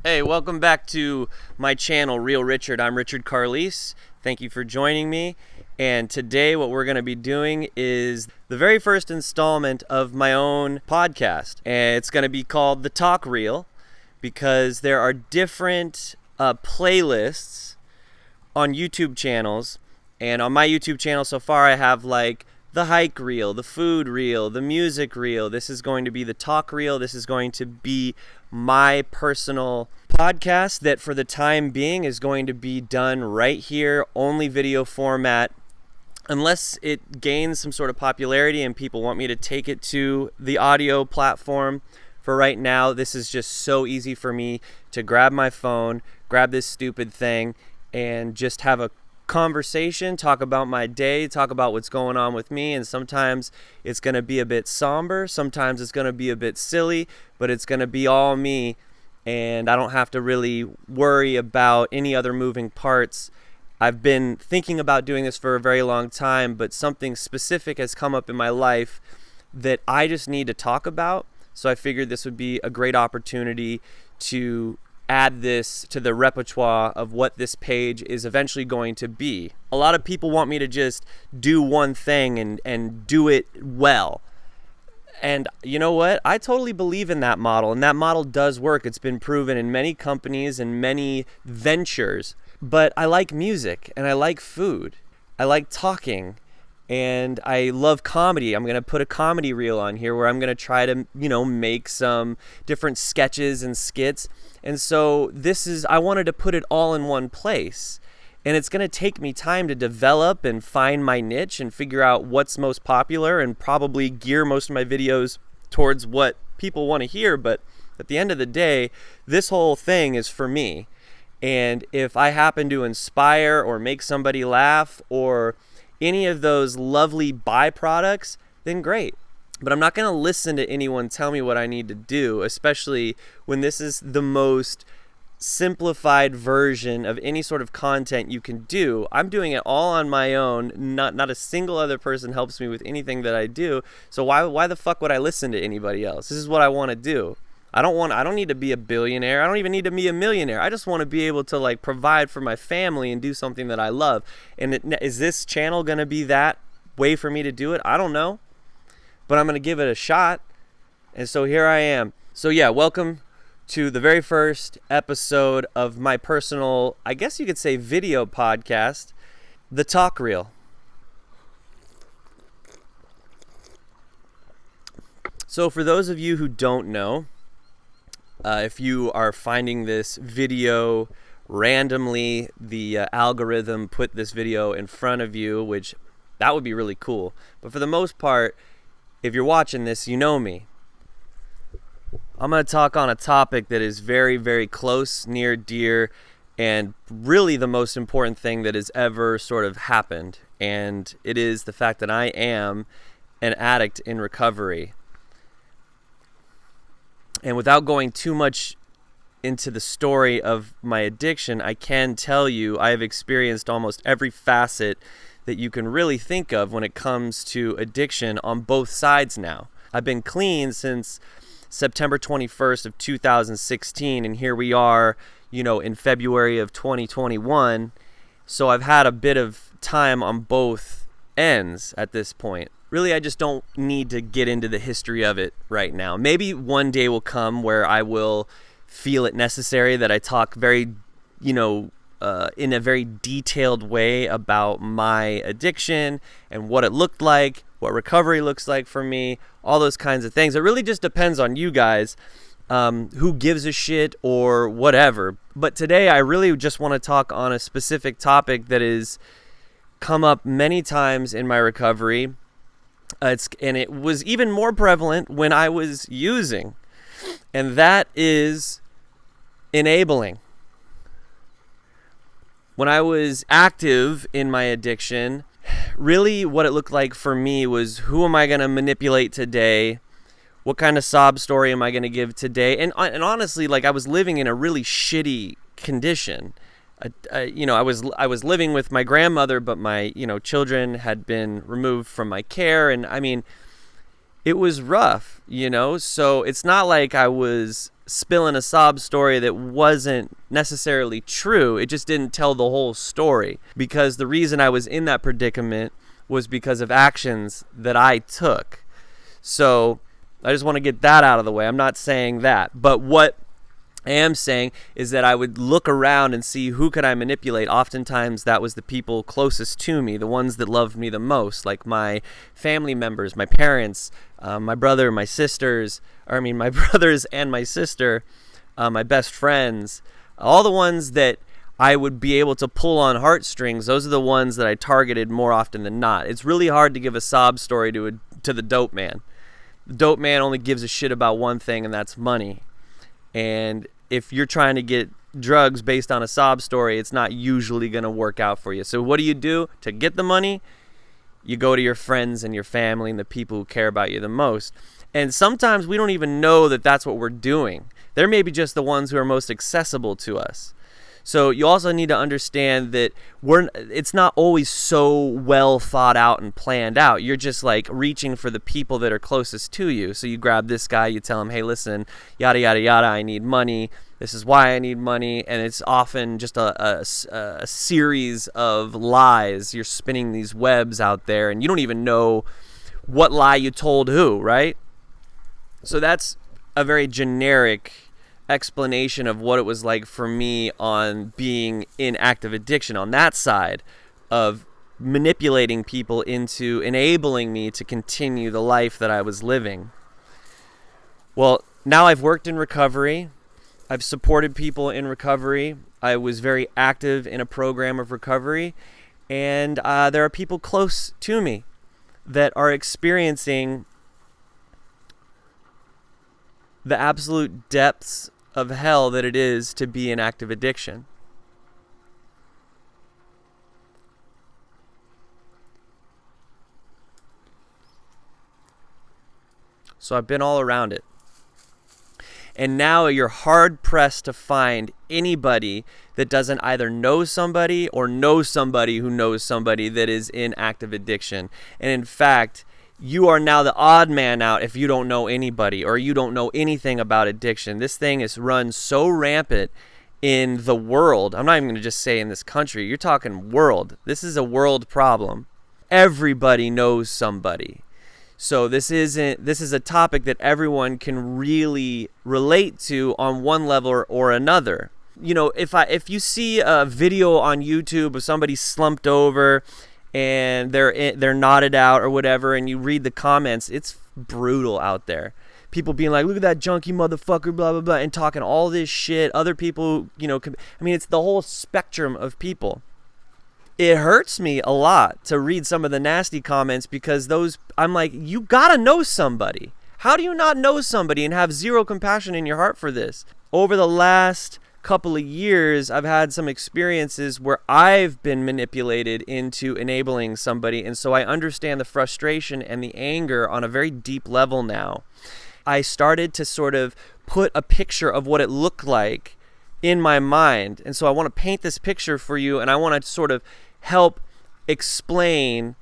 Hey, welcome back to my channel, Real Richard. I'm Richard Carlise. Thank you for joining me. And today what we're going to be doing is the very first installment of my own podcast. And it's going to be called The Talk Reel because there are different playlists on YouTube channels. And on my YouTube channel so far I have like the hike reel, the food reel, the music reel. This is going to be the talk reel. This is going to be my personal podcast that for the time being is going to be done right here, only video format, unless it gains some sort of popularity and people want me to take it to the audio platform. For right now, this is just so easy for me to grab my phone, grab this stupid thing, and just have a conversation, talk about my day, talk about what's going on with me. And sometimes it's going to be a bit somber, sometimes it's going to be a bit silly, but it's going to be all me, and I don't have to really worry about any other moving parts. I've been thinking about doing this for a very long time, but something specific has come up in my life that I just need to talk about, so I figured this would be a great opportunity to add this to the repertoire of what this page is eventually going to be. A lot of people want me to just do one thing and do it well. And you know what? I totally believe in that model, and that model does work. It's been proven in many companies and many ventures. But I like music, and I like food. I like talking, and I love comedy. I'm going to put a comedy reel on here where I'm going to try to, make some different sketches and skits. And so I wanted to put it all in one place. And it's going to take me time to develop and find my niche and figure out what's most popular and probably gear most of my videos towards what people want to hear. But at the end of the day, this whole thing is for me. And if I happen to inspire or make somebody laugh or any of those lovely byproducts, then great. But I'm not going to listen to anyone tell me what I need to do, especially when this is the most simplified version of any sort of content you can do. I'm doing it all on my own. Not a single other person helps me with anything that I do. So why the fuck would I listen to anybody else? This is what I want to do. I don't need to be a billionaire. I don't even need to be a millionaire. I just want to be able to provide for my family and do something that I love. And is this channel going to be that way for me to do it? I don't know, but I'm going to give it a shot. And so here I am. So yeah, welcome to the very first episode of my personal, I guess you could say, video podcast, The Talk Reel. So for those of you who don't know, if you are finding this video randomly, the algorithm put this video in front of you, which that would be really cool. But for the most part, if you're watching this, you know me. I'm going to talk on a topic that is very, very close, near, dear, and really the most important thing that has ever sort of happened. And it is the fact that I am an addict in recovery. And without going too much into the story of my addiction, I can tell you I have experienced almost every facet that you can really think of when it comes to addiction on both sides now. I've been clean since September 21st of 2016, and here we are, in February of 2021. So I've had a bit of time on both ends at this point. Really, I just don't need to get into the history of it right now. Maybe one day will come where I will feel it necessary that I talk very, in a very detailed way about my addiction and what it looked like, what recovery looks like for me, all those kinds of things. It really just depends on you guys, who gives a shit or whatever. But today I really just want to talk on a specific topic that has come up many times in my recovery. And it was even more prevalent when I was using, and that is enabling. When I was active in my addiction, really what it looked like for me was, who am I going to manipulate today? What kind of sob story am I going to give today? And honestly, I was living in a really shitty condition. I was living with my grandmother, but my children had been removed from my care, and I mean, it was rough, so it's not like I was spilling a sob story that wasn't necessarily true. It just didn't tell the whole story, because the reason I was in that predicament was because of actions that I took. So I just want to get that out of the way. I'm not saying that, but what I am saying is that I would look around and see who could I manipulate. Oftentimes that was the people closest to me, the ones that loved me the most, like my family members, my parents, my brother, my sisters, my brothers and my sister, my best friends, all the ones that I would be able to pull on heartstrings. Those are the ones that I targeted more often than not. It's really hard to give a sob story to the dope man. The dope man only gives a shit about one thing, and that's money. And if you're trying to get drugs based on a sob story, it's not usually going to work out for you. So what do you do to get the money? You go to your friends and your family and the people who care about you the most. And sometimes we don't even know that that's what we're doing. They're maybe just the ones who are most accessible to us. So you also need to understand that it's not always so well thought out and planned out. You're just like reaching for the people that are closest to you. So you grab this guy, you tell him, hey, listen, yada, yada, yada, I need money. This is why I need money. And it's often just a series of lies. You're spinning these webs out there, and you don't even know what lie you told who, right? So that's a very generic explanation of what it was like for me on being in active addiction, on that side of manipulating people into enabling me to continue the life that I was living. Well, now I've worked in recovery. I've supported people in recovery. I was very active in a program of recovery, and there are people close to me that are experiencing the absolute depths of hell that it is to be in active addiction. So I've been all around it. And now you're hard pressed to find anybody that doesn't either know somebody or know somebody who knows somebody that is in active addiction. And in fact, you are now the odd man out if you don't know anybody or you don't know anything about addiction. This thing is run so rampant in the world. I'm not even going to just say in this country. You're talking world. This is a world problem. Everybody knows somebody. So this is a topic that everyone can really relate to on one level or another. If you see a video on YouTube of somebody slumped over and they're knotted out or whatever, and you read the comments, it's brutal out there. People being like, look at that junkie motherfucker, blah, blah, blah, and talking all this shit. Other people, it's the whole spectrum of people. It hurts me a lot to read some of the nasty comments because I'm like, you gotta know somebody. How do you not know somebody and have zero compassion in your heart for this? Over the last couple of years, I've had some experiences where I've been manipulated into enabling somebody, and so I understand the frustration and the anger on a very deep level now. I started to sort of put a picture of what it looked like in my mind, and so I want to paint this picture for you, and I want to sort of help explain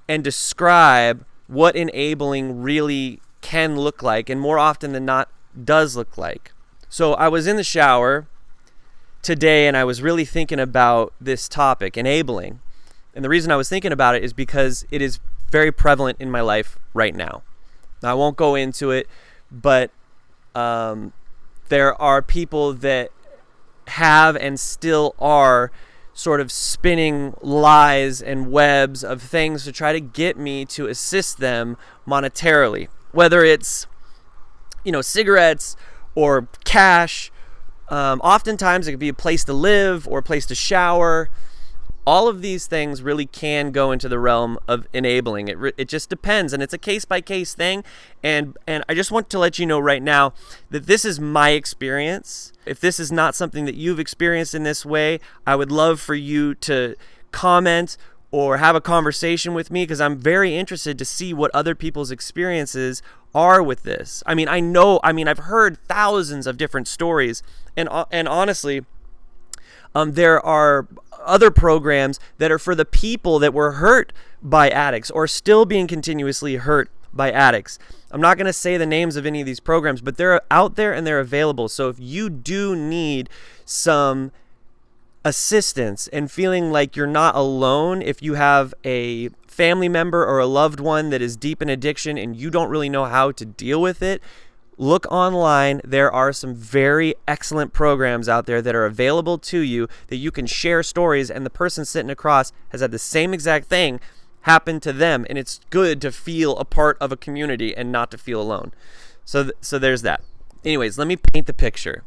and describe what enabling really can look like, and more often than not does look like. So I was in the shower today and I was really thinking about this topic, enabling. And the reason I was thinking about it is because it is very prevalent in my life right now. Now, I won't go into it, but there are people that have and still are sort of spinning lies and webs of things to try to get me to assist them monetarily, whether it's cigarettes or cash. Oftentimes it could be a place to live or a place to shower. All of these things really can go into the realm of enabling. It just depends, and it's a case-by-case thing. And I just want to let you know right now that this is my experience. If this is not something that you've experienced in this way, I would love for you to comment or have a conversation with me, because I'm very interested to see what other people's experiences are with this. I've heard thousands of different stories, and honestly, there are other programs that are for the people that were hurt by addicts or still being continuously hurt by addicts. I'm not going to say the names of any of these programs, but they're out there and they're available. So if you do need some assistance and feeling like you're not alone, if you have a family member or a loved one that is deep in addiction and you don't really know how to deal with it, look online. There are some very excellent programs out there that are available to you that you can share stories, and the person sitting across has had the same exact thing happen to them, and it's good to feel a part of a community and not to feel alone. So there's that. Anyways, let me paint the picture.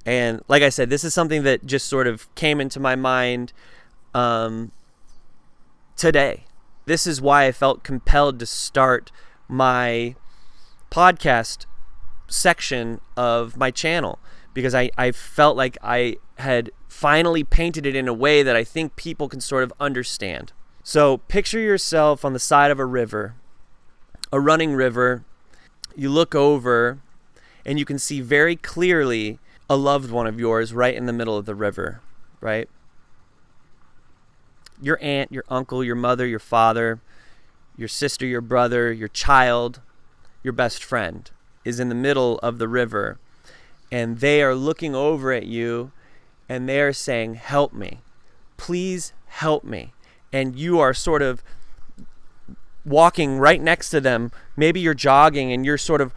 And like I said, this is something that just sort of came into my mind today. This is why I felt compelled to start my podcast section of my channel, because I felt like I had finally painted it in a way that I think people can sort of understand. So picture yourself on the side of a river, a running river. You look over and you can see very clearly a loved one of yours right in the middle of the river, right? Your aunt, your uncle, your mother, your father, your sister, your brother, your child, your best friend is in the middle of the river, and they are looking over at you and they are saying, "Help me, please help me." And you are sort of walking right next to them. Maybe you're jogging and you're sort of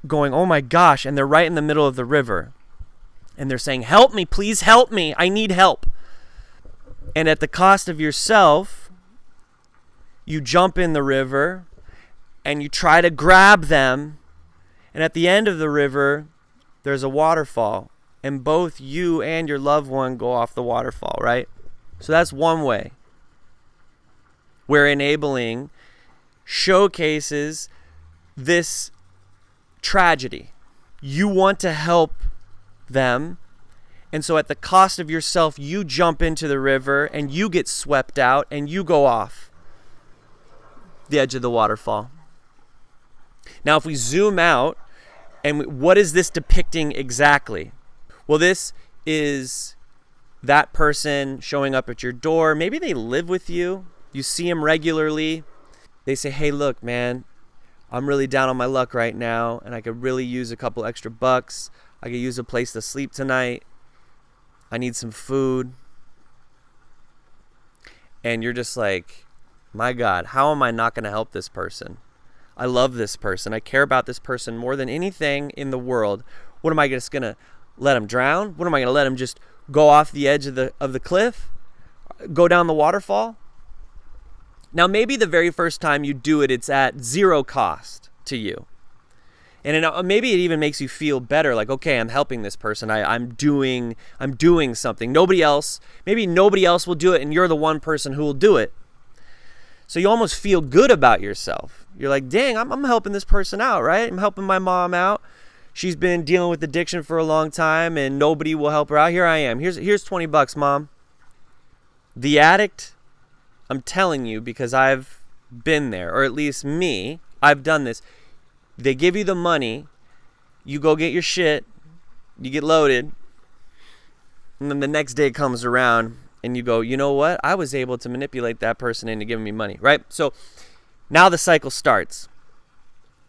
going, "Oh my gosh," and they're right in the middle of the river and they're saying, "Help me, please help me, I need help." And at the cost of yourself, you jump in the river and you try to grab them. And at the end of the river, there's a waterfall. And both you and your loved one go off the waterfall, right? So that's one way where enabling showcases this tragedy. You want to help them. And so at the cost of yourself, you jump into the river and you get swept out and you go off the edge of the waterfall. Now, if we zoom out, and what is this depicting exactly? Well, this is that person showing up at your door. Maybe they live with you. You see them regularly. They say, "Hey, look, man, I'm really down on my luck right now, and I could really use a couple extra bucks. I could use a place to sleep tonight. I need some food." And you're just like, my God, how am I not going to help this person? I love this person. I care about this person more than anything in the world. What am I just going to let him drown? What am I going to let him just go off the edge of the cliff? Go down the waterfall? Now, maybe the very first time you do it, it's at zero cost to you. And maybe it even makes you feel better, like, okay, I'm helping this person. I'm doing something. Maybe nobody else will do it, and you're the one person who will do it. So you almost feel good about yourself. You're like, dang, I'm helping this person out, right? I'm helping my mom out. She's been dealing with addiction for a long time, and nobody will help her out. Here I am. Here's $20, Mom. The addict, I'm telling you, because I've been there, or at least me, I've done this. They give you the money, you go get your shit, you get loaded, and then the next day comes around and you go, "You know what? I was able to manipulate that person into giving me money," right? So now the cycle starts.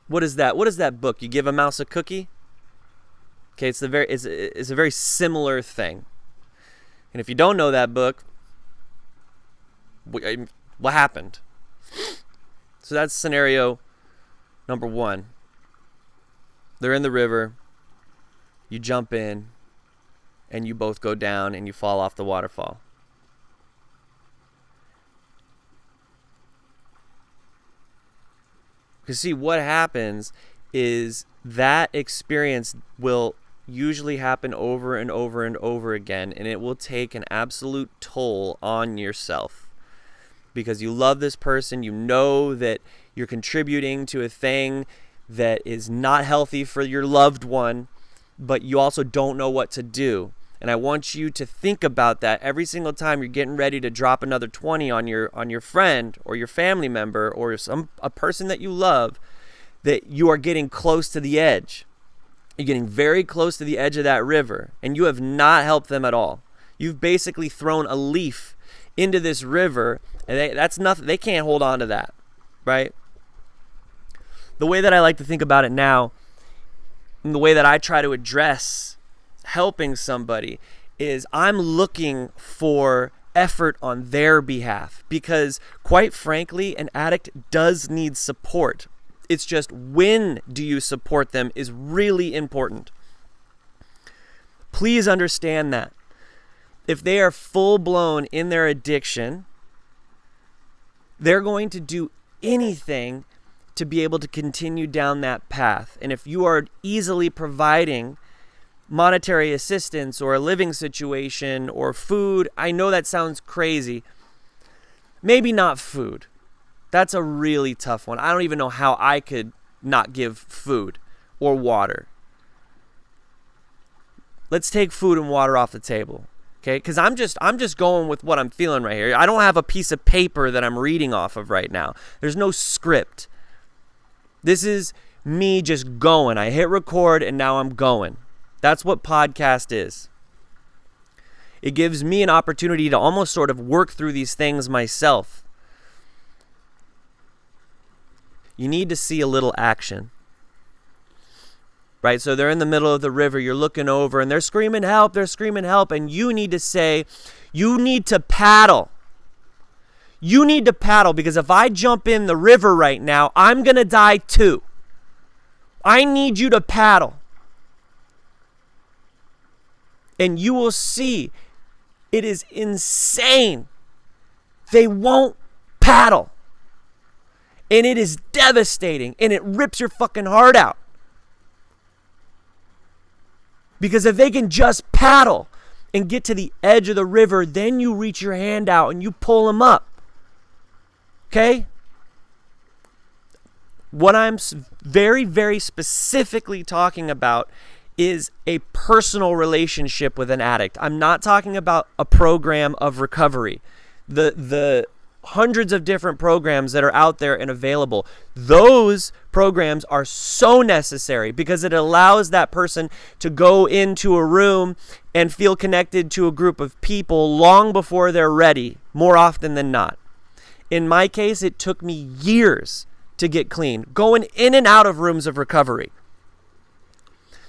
What is that? What is that book? You give a mouse a cookie? Okay, it's a very similar thing. And if you don't know that book, what happened? So that's scenario number one. They're in the river, you jump in, and you both go down and you fall off the waterfall. Because see, what happens is that experience will usually happen over and over and over again, and it will take an absolute toll on yourself. Because you love this person, you know that you're contributing to a thing that is not healthy for your loved one, but you also don't know what to do. And I want you to think about that every single time you're getting ready to drop another 20 on your friend or your family member or a person that you love, that you are getting close to the edge. You're getting very close to the edge of that river, and you have not helped them at all. You've basically thrown a leaf into this river, and that's nothing. They can't hold on to that, right? The way that I like to think about it now, and the way that I try to address helping somebody, is I'm looking for effort on their behalf, because quite frankly, an addict does need support. It's just, when do you support them is really important. Please understand that. If they are full-blown in their addiction, they're going to do anything to be able to continue down that path. And if you are easily providing monetary assistance or a living situation or food, I know that sounds crazy. Maybe not food. That's a really tough one. I don't even know how I could not give food or water. Let's take food and water off the table. Okay, because I'm just going with what I'm feeling right here. I don't have a piece of paper that I'm reading off of right now. There's no script. This is me just going. I hit record and now I'm going. That's what podcast is. It gives me an opportunity to almost sort of work through these things myself. You need to see a little action. Right? So they're in the middle of the river, you're looking over and they're screaming help, and you need to say, you need to paddle. You need to paddle, because if I jump in the river right now, I'm going to die too. I need you to paddle. And you will see, it is insane. They won't paddle. And it is devastating, and it rips your fucking heart out. Because if they can just paddle and get to the edge of the river, then you reach your hand out and you pull them up. Okay? What I'm very, very specifically talking about is a personal relationship with an addict. I'm not talking about a program of recovery. The hundreds of different programs that are out there and available, those programs are so necessary, because it allows that person to go into a room and feel connected to a group of people long before they're ready, more often than not. In my case, it took me years to get clean, going in and out of rooms of recovery.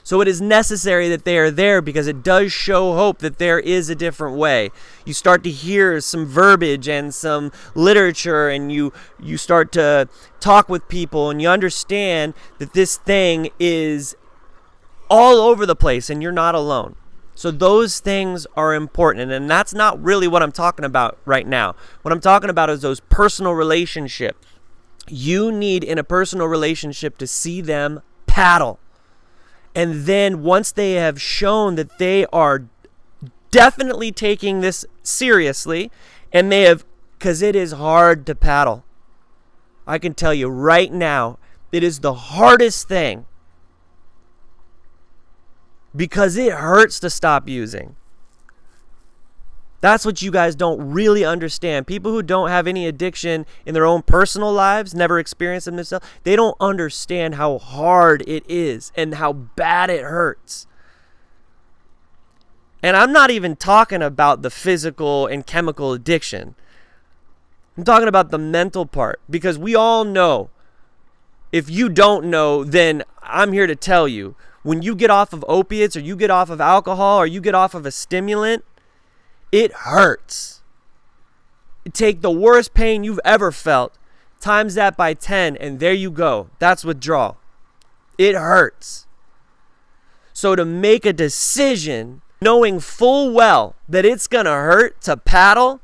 So it is necessary that they are there, because it does show hope that there is a different way. You start to hear some verbiage and some literature, and you start to talk with people, and you understand that this thing is all over the place and you're not alone. So those things are important, and that's not really what I'm talking about right now. What I'm talking about is those personal relationships. You need, in a personal relationship, to see them paddle. And then once they have shown that they are definitely taking this seriously, and they have, because it is hard to paddle. I can tell you right now, it is the hardest thing, because it hurts to stop using. That's what you guys don't really understand. People who don't have any addiction in their own personal lives, never experienced them themselves, they don't understand how hard it is and how bad it hurts. And I'm not even talking about the physical and chemical addiction. I'm talking about the mental part, because we all know. If you don't know, then I'm here to tell you. When you get off of opiates, or you get off of alcohol, or you get off of a stimulant, it hurts. Take the worst pain you've ever felt, times that by 10, and there you go. That's withdrawal. It hurts. So to make a decision, knowing full well that it's going to hurt to paddle,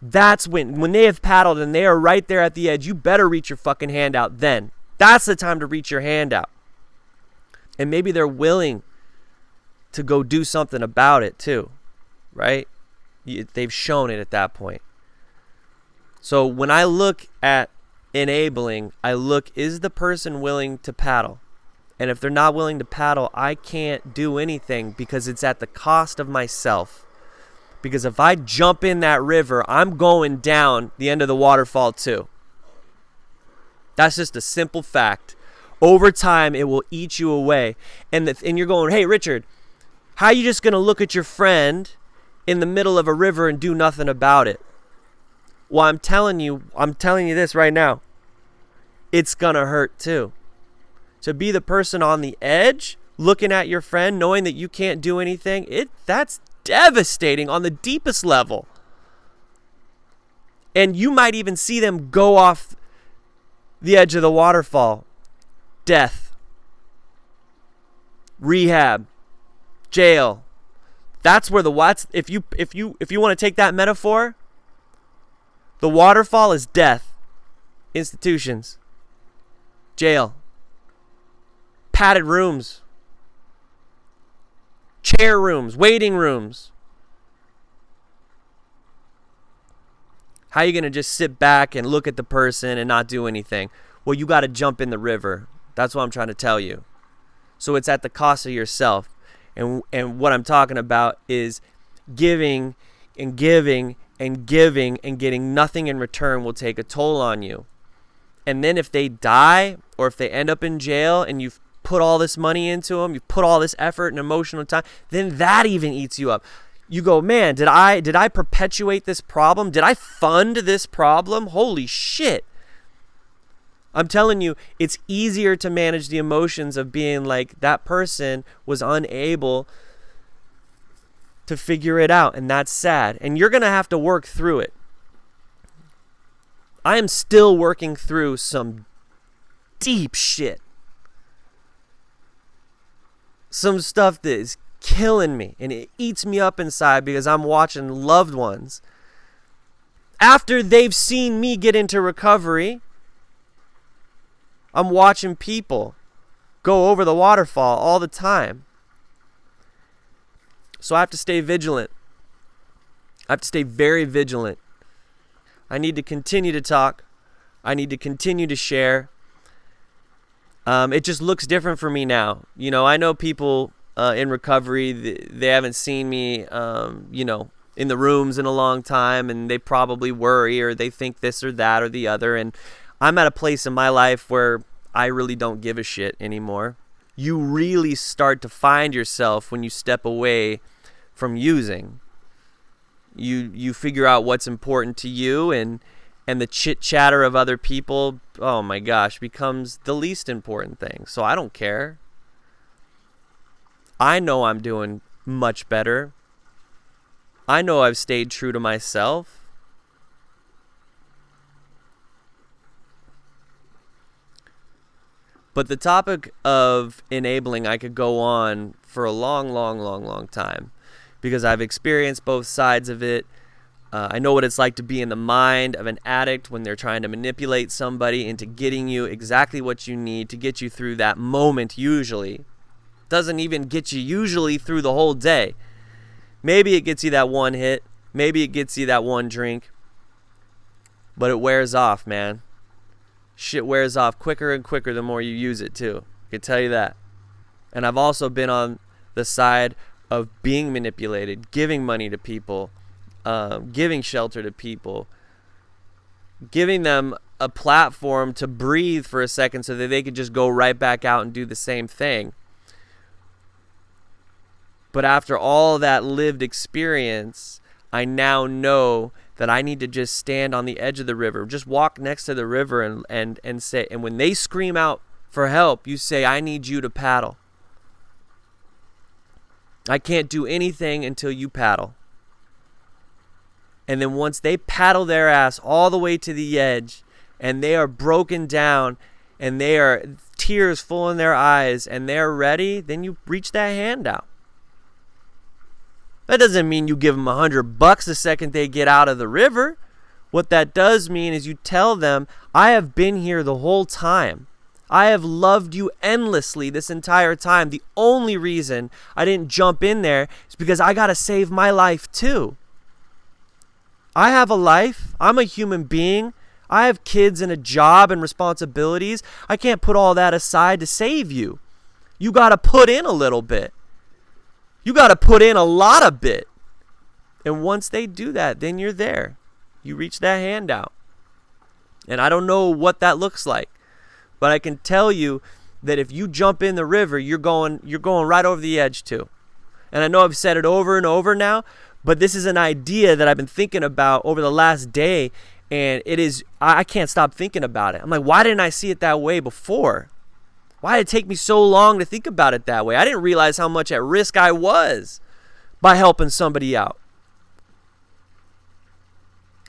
that's when they have paddled and they are right there at the edge, you better reach your fucking hand out then. That's the time to reach your hand out. And maybe they're willing to go do something about it too. Right? They've shown it at that point. So when I look at enabling, I look, is the person willing to paddle? And if they're not willing to paddle, I can't do anything, because it's at the cost of myself. Because if I jump in that river, I'm going down the end of the waterfall too. That's just a simple fact. Over time, it will eat you away. And you're going, hey, Richard, how are you just going to look at your friend in the middle of a river and do nothing about it? Well, I'm telling you this right now. it's gonna hurt too. To be the person on the edge, looking at your friend, knowing that you can't do anything, that's devastating on the deepest level. And you might even see them go off the edge of the waterfall. Death. Rehab. Jail. That's where if you want to take that metaphor, the waterfall is death. Institutions. Jail. Padded rooms. Chair rooms. Waiting rooms. How are you going to just sit back and look at the person and not do anything? Well, you got to jump in the river. That's what I'm trying to tell you. So it's at the cost of yourself. And what I'm talking about is giving and giving and giving and getting nothing in return will take a toll on you. And then if they die or if they end up in jail and you've put all this money into them, you've put all this effort and emotional time, then that even eats you up. You go, man, did I perpetuate this problem? Did I fund this problem? Holy shit. I'm telling you, it's easier to manage the emotions of being like that person was unable to figure it out, and that's sad. And you're going to have to work through it. I am still working through some deep shit. Some stuff that is killing me, and it eats me up inside because I'm watching loved ones after they've seen me get into recovery. I'm watching people go over the waterfall all the time. So I have to stay vigilant. I have to stay very vigilant. I need to continue to talk. I need to continue to share. It just looks different for me now. You know, I know people in recovery, they haven't seen me, in the rooms in a long time, and they probably worry or they think this or that or the other. And I'm at a place in my life where I really don't give a shit anymore. You really start to find yourself when you step away from using. You figure out what's important to you, and the chit chatter of other people, oh my gosh, becomes the least important thing. So I don't care. I know I'm doing much better. I know I've stayed true to myself. But the topic of enabling, I could go on for a long time because I've experienced both sides of it. I know what it's like to be in the mind of an addict when they're trying to manipulate somebody into getting you exactly what you need to get you through that moment usually. Doesn't even get you usually through the whole day. Maybe it gets you that one hit. Maybe it gets you that one drink. But it wears off, man. Shit wears off quicker and quicker the more you use it too. I can tell you that. And I've also been on the side of being manipulated, giving money to people, giving shelter to people, giving them a platform to breathe for a second so that they could just go right back out and do the same thing. But after all that lived experience, I now know that I need to just stand on the edge of the river, just walk next to the river and say, and when they scream out for help, you say, I need you to paddle. I can't do anything until you paddle. And then once they paddle their ass all the way to the edge and they are broken down and they are tears full in their eyes and they're ready, then you reach that hand out. That doesn't mean you give them $100 the second they get out of the river. What that does mean is you tell them, I have been here the whole time. I have loved you endlessly this entire time. The only reason I didn't jump in there is because I got to save my life too. I have a life. I'm a human being. I have kids and a job and responsibilities. I can't put all that aside to save you. You got to put in a little bit. You got to put in a lot of bit. And once they do that, then you're there. You reach that hand out. And I don't know what that looks like, but I can tell you that if you jump in the river, you're going right over the edge too. And I know I've said it over and over now, but this is an idea that I've been thinking about over the last day, And I can't stop thinking about it. I'm like, why didn't I see it that way before? Why did it take me so long to think about it that way? I didn't realize how much at risk I was by helping somebody out.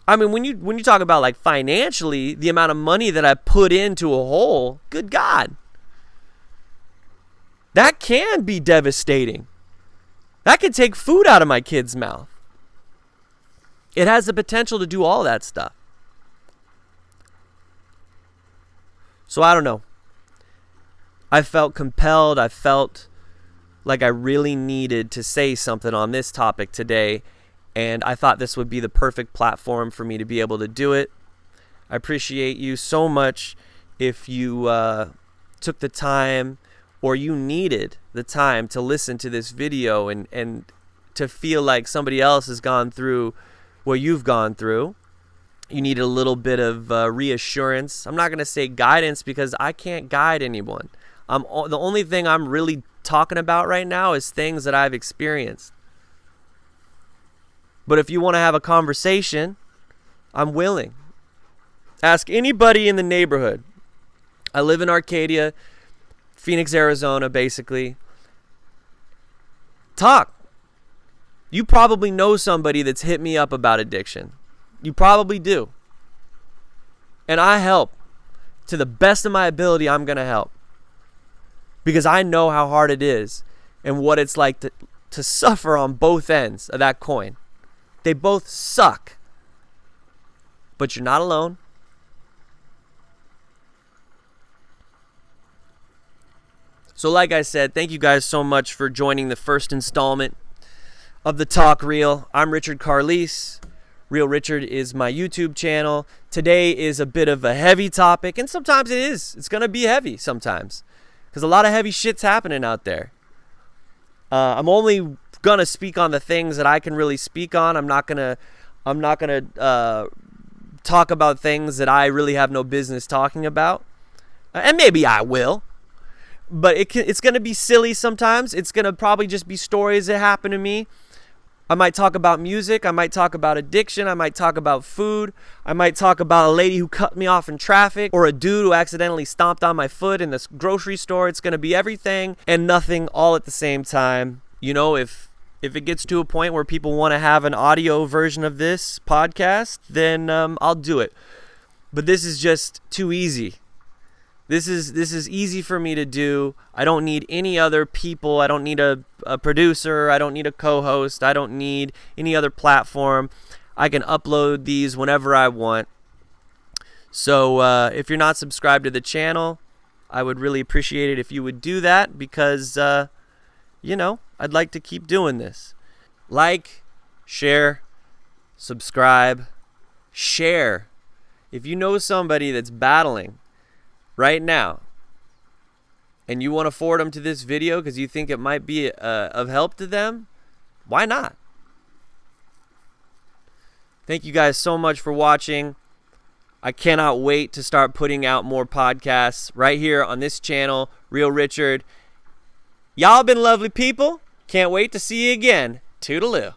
I mean, when you talk about like financially, the amount of money that I put into a hole, good God, that can be devastating. That could take food out of my kid's mouth. It has the potential to do all that stuff. So I don't know. I felt compelled. I felt like I really needed to say something on this topic today. And I thought this would be the perfect platform for me to be able to do it. I appreciate you so much if you took the time, or you needed the time to listen to this video and to feel like somebody else has gone through what you've gone through. You need a little bit of reassurance. I'm not going to say guidance because I can't guide anyone. The only thing I'm really talking about right now is things that I've experienced. But if you want to have a conversation, I'm willing. Ask anybody in the neighborhood. I live in Arcadia, Phoenix, Arizona, basically. Talk. You probably know somebody that's hit me up about addiction. You probably do. And I help. To the best of my ability, I'm going to help. Because I know how hard it is and what it's like to suffer on both ends of that coin. They both suck. But you're not alone. So like I said, thank you guys so much for joining the first installment of the Talk Reel. I'm Richard Carlise. Real Richard is my YouTube channel. Today is a bit of a heavy topic, and sometimes it is. It's going to be heavy sometimes because a lot of heavy shit's happening out there. I'm only going to speak on the things that I can really speak on. I'm not going to talk about things that I really have no business talking about. And maybe I will. But it's going to be silly sometimes. It's going to probably just be stories that happen to me. I might talk about music. I might talk about addiction. I might talk about food. I might talk about a lady who cut me off in traffic, or a dude who accidentally stomped on my foot in this grocery store. It's going to be everything and nothing all at the same time. You know, if it gets to a point where people want to have an audio version of this podcast, then I'll do it. But this is just too easy. This is easy for me to do. I don't need any other people. I don't need a producer. I don't need a co-host. I don't need any other platform. I can upload these whenever I want. So if you're not subscribed to the channel, I would really appreciate it if you would do that because, I'd like to keep doing this. Like, share, subscribe, share. If you know somebody that's battling right now, and you want to forward them to this video because you think it might be of help to them, why not? Thank you guys so much for watching. I cannot wait to start putting out more podcasts right here on this channel, Real Richard. Y'all been lovely people. Can't wait to see you again. Toodaloo.